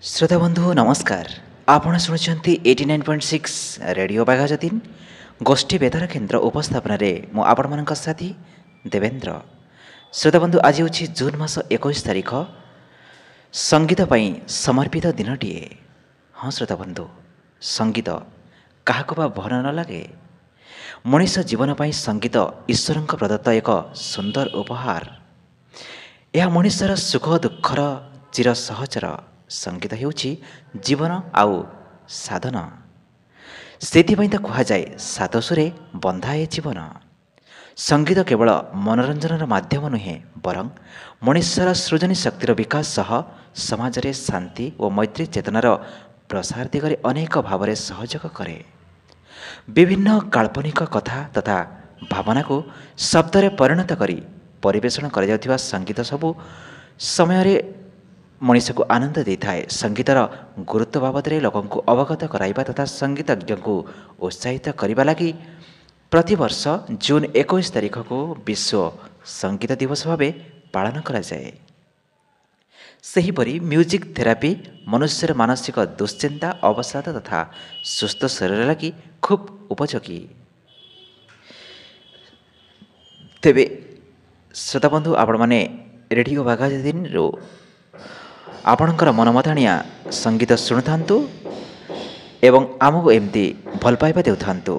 श्रोता बंधु नमस्कार। आपण शुणुंट 89.6 रेडियो बाघाजतीन गोष्ठी बेतार केन्द्र उपस्थापन मु आपण मान साथी देवेंद्र। श्रोता बंधु आज हूँ जून मास 21 तारिख संगीत पई समर्पित दिनटीए। हाँ श्रोता बंधु, संगीत क्या भल न लगे। मनीष जीवन पाई संगीत ईश्वर प्रदत्त एक सुंदर उपहार। यह मनुष्यर सुख दुखर चिर सहचर। संगीत हेउछि जीवन आउ साधन। सेथिपाई तो कहुए सातसुरे बंधाए जीवन। संगीत केवल मनोरंजन माध्यम नुहे, बरं मनुष्यर सृजनी शक्तिर विकास सह समाज रे शांति और मैत्री चेतनार प्रसार दिगरे अनेक भाव में सहयोग करे। विभिन्न काल्पनिक कथा तथा भावना को शब्द रे परिणत करी परिवेषण कर संगीत सबु समय मनीष को आनंद दे थाए। संगीतर गुरुत्व बाबद लोक को अवगत कराइबा तथा संगीतज्ञ को उत्साहित करने लगी प्रतिवर्ष जून 21 तारिख को विश्व संगीत दिवस भाव पालन करा जाए। सेहीपरि म्यूजिक थेरापी मनुष्यर मानसिक दुश्चिंता अवसाद तथा सुस्थ शरीर लगी खूब उपयोगी। तेबे श्रोता बंधु, आपण माने रेडियो बाघाजतीन आपणकर मनमताणिया संगीत शुणुथांतु एवं आमको एमती भल पाइबा देउथांतु।